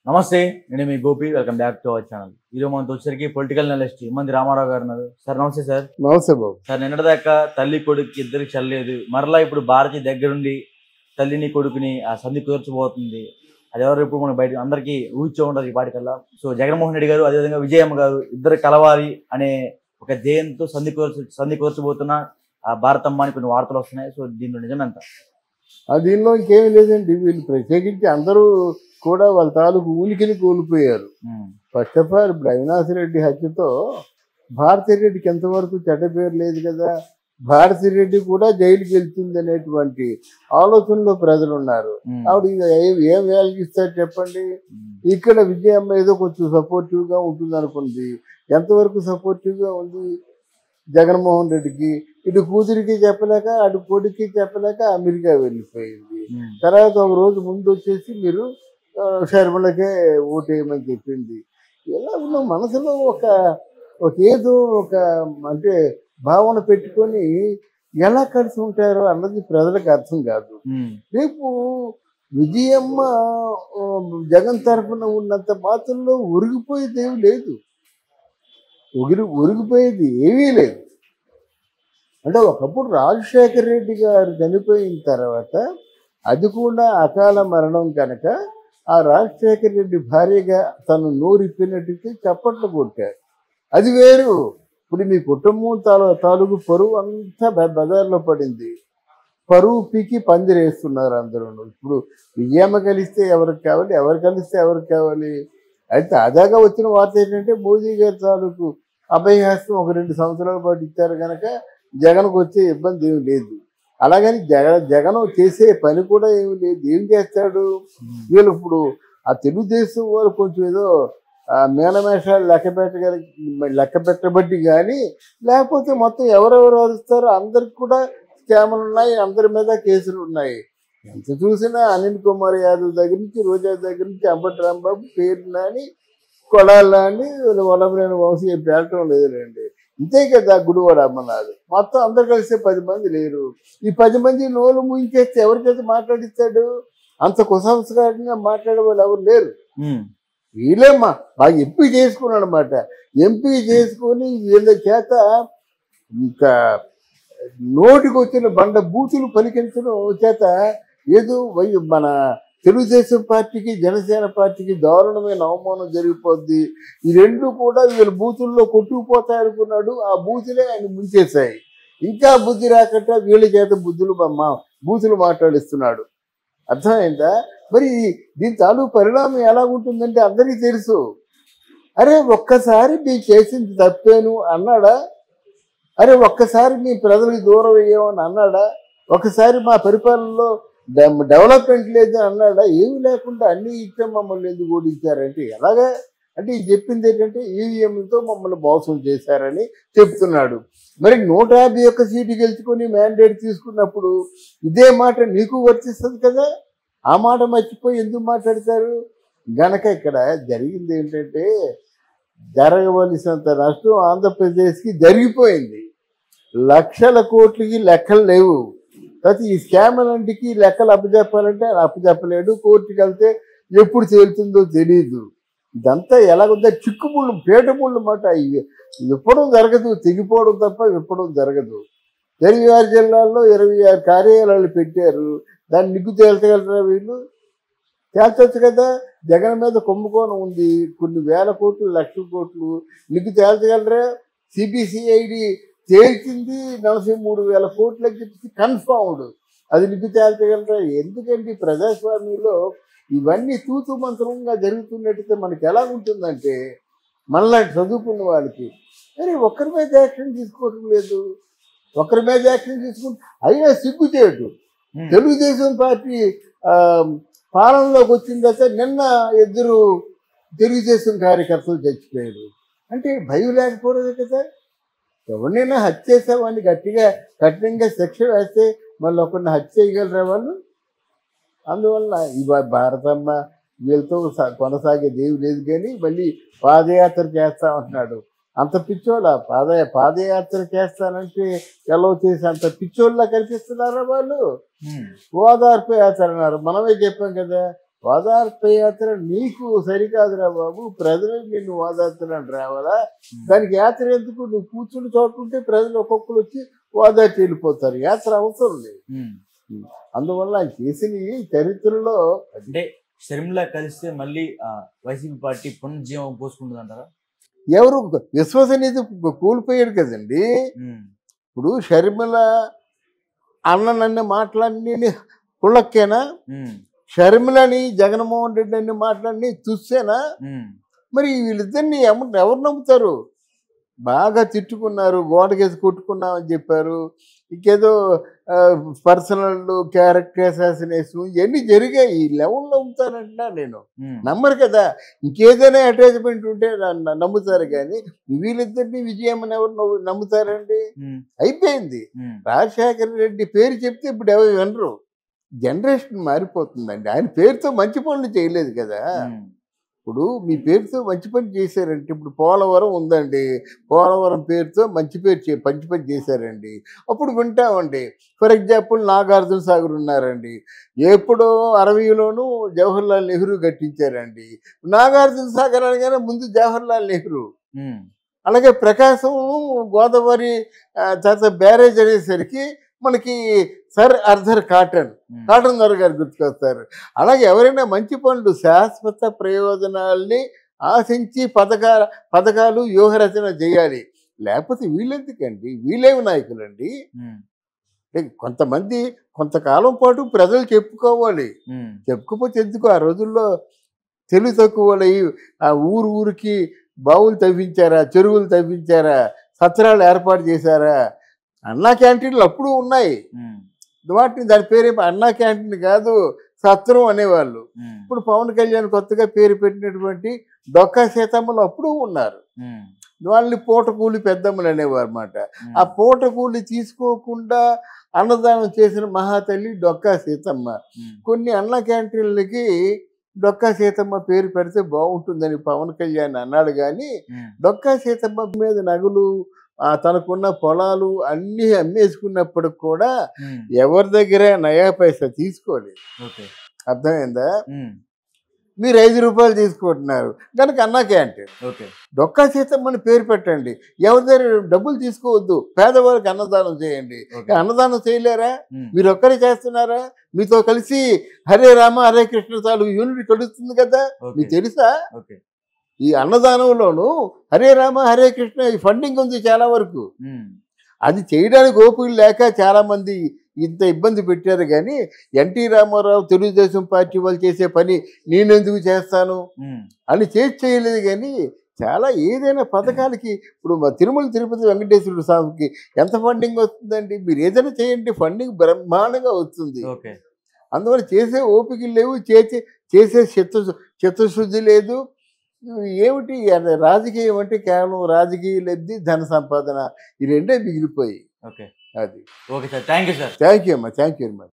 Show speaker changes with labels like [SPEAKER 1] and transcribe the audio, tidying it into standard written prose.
[SPEAKER 1] నమస్తే, నేను మీ Gopi. Welcome back to our channel. ఈరోజు మనతో వచ్చేసరికి పొలిటికల్ అనలిస్ట్ ఇమ్మంది రామారావు గారు ఉన్నారు. సార్ నమస్తే. సార్
[SPEAKER 2] నమస్తే బాబు.
[SPEAKER 1] సార్ నిన్నటిదాకా తల్లి కొడుకు ఇద్దరికి చల్లలేదు, మరలా ఇప్పుడు భారతి దగ్గరుండి తల్లిని కొడుకుని ఆ సంధి కుదర్చబోతుంది. అది ఎవరు ఇప్పుడు మనకు బయట అందరికీ ఊహించే ఉంటుంది ఈ పాటికల్లా. సో జగన్మోహన్ రెడ్డి గారు అదేవిధంగా విజయమ్మ గారు ఇద్దరు కలవాలి అనే ఒక ధ్యేయంతో సంధి కుదర్చబోతున్న ఆ భారతమ్మ అని కొన్ని వార్తలు వస్తున్నాయి. సో దీనిలో నిజమంత?
[SPEAKER 2] దీనిలో ఇంకేమీ లేదండి. వీళ్ళు ప్రత్యేకించి అందరూ కూడా వాళ్ళ తాలూకు ఉనికిని కోల్పోయారు. ఫస్ట్ ఆఫ్ ఆల్ ఇప్పుడు అవినాష్ రెడ్డి హత్యతో భారతిరెడ్డికి ఎంతవరకు చెడ్డ పేరు లేదు కదా. భారతిరెడ్డి కూడా జైలుకి వెళ్తుంది అనేటువంటి ఆలోచనలో ప్రజలు ఉన్నారు. ఆవిడ ఏం వేలగిస్తారు చెప్పండి. ఇక్కడ విజయమ్మ ఏదో కొంచెం సపోర్టివ్గా ఉంటుంది అనుకుంది. ఎంతవరకు సపోర్టివ్గా ఉంది జగన్మోహన్ రెడ్డికి? ఇటు కూతురికి చెప్పలేక అటు కొడుక్కి చెప్పలేక అమెరికా వెళ్ళిపోయింది. తర్వాత ఒక రోజు ముందు వచ్చేసి మీరు షర్మిలకే ఓటేయమని చెప్పింది. ఇలా ఉన్న మనసులో ఏదో అంటే భావన పెట్టుకొని ఎలా కలిసి ఉంటారో అన్నది ప్రజలకు అర్థం కాదు. రేపు విజయమ్మ జగన్ తరఫున ఉన్నంత మాత్రంలో ఒరిగిపోయేది ఏమీ లేదు. ఒరిగిపోయేది ఏమీ లేదు. అంటే ఒకప్పుడు రాజశేఖర రెడ్డి గారు చనిపోయిన తర్వాత అది కూడా అకాల మరణం కనుక ఆ రాజశేఖర రెడ్డి భార్యగా తను నోరిప్పినట్టుకి చప్పట్లు కొట్టారు. అది వేరు. ఇప్పుడు మీ కుటుంబం తాలూకు పరువు అంతా బజార్లో పడింది. పరువు పీకి పందిరేస్తున్నారు అందరూ. ఇప్పుడు విజయమ్మ కలిస్తే ఎవరికి కావాలి, ఎవరు కలిస్తే ఎవరికి కావాలి? అయితే తాజాగా వచ్చిన వార్త ఏంటంటే మోదీ గారి తాలూకు అభయహస్తం ఒక 2 సంవత్సరాల పాటు ఇచ్చారు కనుక జగన్కు వచ్చే ఇబ్బంది ఏమి లేదు. అలాగని జగన్ చేసే పని కూడా ఏమి లేదు. ఏం చేస్తాడు? వీళ్ళు ఇప్పుడు ఆ తెలుగుదేశం వారు కొంచెం ఏదో మేనమేషాలు లెక్క పెట్టబట్టి కానీ, లేకపోతే మొత్తం ఎవరెవరు అరుస్తారో అందరికి కూడా స్కాములు ఉన్నాయి, అందరి మీద కేసులు ఉన్నాయి. ఎంత చూసినా అనిల్ కుమార్ యాదవ్ దగ్గర నుంచి, రోజా దగ్గర నుంచి, అంబటి రాంబాబు పేరు నాని, కొడాలని, వల్లభనేని వంశీ పేరటం లేదులేండి. ఇంతే కదా గుడివాడ అమ్మనాడు. మొత్తం అందరు కలిస్తే 10 మంది లేరు. ఈ 10 మంది నోలు ముయించేస్తే ఎవరికైతే మాట్లాడిస్తాడు? అంత కుసంస్కారంగా మాట్లాడే వాళ్ళు ఎవరు లేరు. వీళ్ళేమ్మా బాగా ఎంపీ చేసుకున్నాడు అనమాట. ఎంపీ చేసుకొని వీళ్ళ చేత ఇంకా నోటికి వచ్చిన బండ బూతులు పలికించడం చేత ఏదో మన తెలుగుదేశం పార్టీకి, జనసేన పార్టీకి దారుణమైన అవమానం జరిగిపోద్ది. ఈ రెండు కూడా వీళ్ళు బూతుల్లో కొట్టుకుపోతాయి అనుకున్నాడు. ఆ బూతులే ఆయన ముంచేశాయి. ఇంకా బుద్ధి రాకట వీళ్ళ చేత బూతులు మాట్లాడిస్తున్నాడు. అర్థమైందా? మరి దీని తాలూకు పరిణామం ఎలా ఉంటుందంటే అందరికీ తెలుసు. అరే ఒక్కసారి మీరు చేసింది తప్పేను అన్నాడా? అరే ఒక్కసారి మీ ప్రజలకు దూరం అయ్యామని అన్నాడా? ఒకసారి మా పరిపాలనలో డెవలప్మెంట్ లేదు అన్నాడా? ఏమి లేకుండా అన్నీ ఇచ్చాం, మమ్మల్ని ఎందుకు ఓడించారంటే ఎలాగా? అంటే ఇది చెప్పింది ఏంటంటే ఈవీఎంలతో మమ్మల్ని మోసం చేశారని చెప్తున్నాడు. మరి 151 సీటు గెలుచుకొని మ్యాండేట్ తీసుకున్నప్పుడు ఇదే మాట నీకు వర్తిస్తుంది కదా. ఆ మాట మర్చిపోయి ఎందుకు మాట్లాడతారు? గనక ఇక్కడ జరిగింది ఏంటంటే జరగవలసినంత నష్టం ఆంధ్రప్రదేశ్కి జరిగిపోయింది. లక్షల కోట్లకి లెక్కలు లేవు. అయితే ఈ స్కామ్లంటికి లెక్కలు అప్పచెప్పాలంటే అప్పచెప్పలేడు. కోర్టుకి వెళ్తే ఎప్పుడు తేలుతుందో తెలియదు. ఇదంతా ఎలాగుందో చిక్కుముళ్ళు, పేటముళ్ళు మాట. విప్పడం జరగదు, తెగిపోవడం తప్ప విప్పడం జరగదు. 26 జిల్లాల్లో 26 కార్యాలయాలు పెట్టారు. దాన్ని నిగ్గు తేల్చగలరా వీళ్ళు? తేల్చొచ్చు కదా. జగన్ మీద కుంభకోణం ఉంది, కొన్ని వేల కోట్లు, లక్షల కోట్లు. నిగ్గు తేల్చగలరా? సిబిసిఐడి తేల్చింది 43,000 కోట్లకి చెప్పి కన్ఫర్మ్డ్. అది నిగ్గు తేల్చగలరా? ఎందుకంటే ప్రజాస్వామ్యంలో ఇవన్నీ తూతు మంత్రంగా జరుగుతున్నట్టయితే మనకి ఎలా ఉంటుందంటే మనలాంటి చదువుకున్న వాళ్ళకి అరే ఒక్కరి మీద యాక్షన్ తీసుకోవడం లేదు, ఒకరి మీద యాక్షన్ తీసుకుంటే అయినా సిగ్గుచేటు. తెలుగుదేశం పార్టీ పాలనలోకి వచ్చిన తర్వాత నిన్న 2 తెలుగుదేశం కార్యకర్తలు చచ్చిపోయారు. అంటే భయం లేకపోవడమే కదా. ఎవరినైనా హత్య చేసేవాడిని గట్టిగా కఠినంగా శిక్ష వేస్తే మళ్ళీ ఒకరిని హత్య చేయగలరా వాళ్ళు? అందువల్ల భారతమ్మ వీళ్ళతో కొనసాగేది ఏమి లేదు. కానీ మళ్ళీ పాదయాత్ర చేస్తామంటున్నాడు. అంత పిచ్చోళ్ళ పాదయాత్ర చేస్తానంటే ఎలా చేసి అంత పిచ్చోళ్ళ కనిపిస్తున్నారా వాళ్ళు? ఓదార్పు యాత్ర అన్నారు. మనమే చెప్పాం కదా, ఓదార్పు యాత్ర నీకు సరికాదురా బాబు, ప్రజలు నిన్ను ఓదార్చడానికి రావాలా? దానికి యాత్ర ఎందుకు? నువ్వు కూర్చుని చోటుంటే ప్రజలు ఒక్కొక్కరు వచ్చి ఓదార్చి వెళ్ళిపోతారు. యాత్ర అవసరం లేదు. అందువల్ల ఆయన చేసిన చరిత్రలో
[SPEAKER 1] అంటే షర్మిల కలిస్తే మళ్ళీ వైసీపీ పార్టీ పునర్జీవం పోసుకుంటుంది అంటారా?
[SPEAKER 2] ఎవరు విశ్వసనీయత కోల్పోయాడు కదండి. ఇప్పుడు షర్మిల అన్ననన్ని మాటలన్నీ పుల్లక్కేనా? షర్మిలని జగన్మోహన్ రెడ్డి అన్ని మాటలన్నీ చూసేనా? మరి వీళ్ళిద్దరిని ఎవరు నమ్ముతారు? బాగా తిట్టుకున్నారు, గోడకేసి కొట్టుకున్నామని చెప్పారు. ఇంకేదో పర్సనల్ క్యారెక్టర్ అసాసినేషన్ ఇవన్నీ జరిగాయి. ఈ లెవెల్లో నమ్ముతానంటున్నా నేను. నమ్మరు కదా. ఇంకేదైనా అటాచ్మెంట్ ఉంటే నమ్ముతారు, కానీ వీళ్ళిద్దరిని విజయమ్మని ఎవరు నమ్ముతారండి? అయిపోయింది. రాజశేఖర రెడ్డి పేరు చెప్తే ఇప్పుడు ఎవరు వినరు. జనరేషన్ మారిపోతుందండి. ఆయన పేరుతో మంచి పనులు చేయలేదు కదా. ఇప్పుడు మీ పేరుతో మంచి పని చేశారంటే, ఇప్పుడు పోలవరం ఉందండి, పోలవరం పేరుతో మంచి పని చేశారండి, అప్పుడు వింటామండి. ఫర్ ఎగ్జాంపుల్ నాగార్జున సాగర్ ఉన్నారండి, ఎప్పుడో 60లోనూ జవహర్లాల్ నెహ్రూ కట్టించారండి. నాగార్జున సాగర్ అనగానే ముందు జవహర్లాల్ నెహ్రూ. అలాగే ప్రకాశం గోదావరి తర్వాత బ్యారేజ్ అనేసరికి మనకి సర్ ఆర్థర్ కాటన్ దొర గారు గుర్తుకొస్తారు. అలాగే ఎవరైనా మంచి పనులు శాశ్వత ప్రయోజనాల్ని ఆశించి పథకాలు వ్యూహరచన చేయాలి. లేకపోతే వీళ్ళెందుకండి? వీళ్ళేమి నాయకులండి? కొంతమంది కొంతకాలం పాటు ప్రజలు చెప్పుకోవాలి. చెప్పుకోపోతే ఎందుకు? ఆ రోజుల్లో తెలివి తక్కువ ఆ ఊరికి బావులు తవ్వించారా, చెరువులు తవ్వించారా, సత్రాలు ఏర్పాటు చేశారా? అన్నా క్యాంటీన్లు అప్పుడు ఉన్నాయి. దాని పేరు అన్నా క్యాంటీన్ కాదు, సత్రం అనేవాళ్ళు. ఇప్పుడు పవన్ కళ్యాణ్ కొత్తగా పేరు పెట్టినటువంటి డొక్కా సీతమ్మలు అప్పుడు ఉన్నారు. వాళ్ళని పూటకూలి పెద్దమ్మలు అనేవారు అన్నమాట. ఆ పూటకూలి తీసుకోకుండా అన్నదానం చేసిన మహాతల్లి డొక్కా సీతమ్మ. కొన్ని అన్న క్యాంటీన్లకి డొక్కా సీతమ్మ పేరు పెడితే బాగుంటుందని పవన్ కళ్యాణ్ అన్నాడు, కానీ డొక్కా సీతమ్మ మీద నగలు, తనకున్న పొలాలు అన్నీ అమ్మేసుకున్నప్పటికి కూడా ఎవరి దగ్గర నయా పైసా తీసుకోలేదు. అర్థమైందా? మీరు 5 రూపాయలు తీసుకుంటున్నారు కనుక అన్నా క్యాంటీన్. డొక్కా సీతమ్మని పేరు పెట్టండి. ఎవరి దగ్గర డబ్బులు తీసుకోవద్దు, పేదవారికి అన్నదానం చేయండి. అన్నదానం చేయలేరా? మీరు ఒక్కరే చేస్తున్నారా? మీతో కలిసి హరే రామ హరే కృష్ణ తాలూకు యూనిట్ కలుస్తుంది కదా, మీకు తెలుసా? ఈ అన్నదానంలోనూ హరే రామ హరే కృష్ణ ఈ ఫండింగ్ ఉంది చాలా వరకు. అది చేయడానికి ఓపిక లేక చాలామంది ఇంత ఇబ్బంది పెట్టారు, కానీ ఎన్టీ రామారావు తెలుగుదేశం పార్టీ వాళ్ళు చేసే పని నేనెందుకు చేస్తాను అని చేయలేదు. కానీ చాలా ఏదైనా పథకాలకి ఇప్పుడు మా తిరుమల తిరుపతి వెంకటేశ్వర స్వామికి ఎంత ఫండింగ్ వస్తుందండి? మీరు ఏదైనా చేయండి, ఫండింగ్ బ్రహ్మాండంగా వస్తుంది. అందువల్ల చేసే ఓపిక లేవు, చేసే చిత్తశుద్ధి లేదు. ఏమిటి రాజకీయం అంటే కేవలం రాజకీయ లబ్ధి, ధన సంపాదన, ఈ రెండే మిగిలిపోయి. అది.
[SPEAKER 1] Okay sir, thank you sir.
[SPEAKER 2] Thank you అమ్మా, థ్యాంక్ యూ వెరీ మచ్.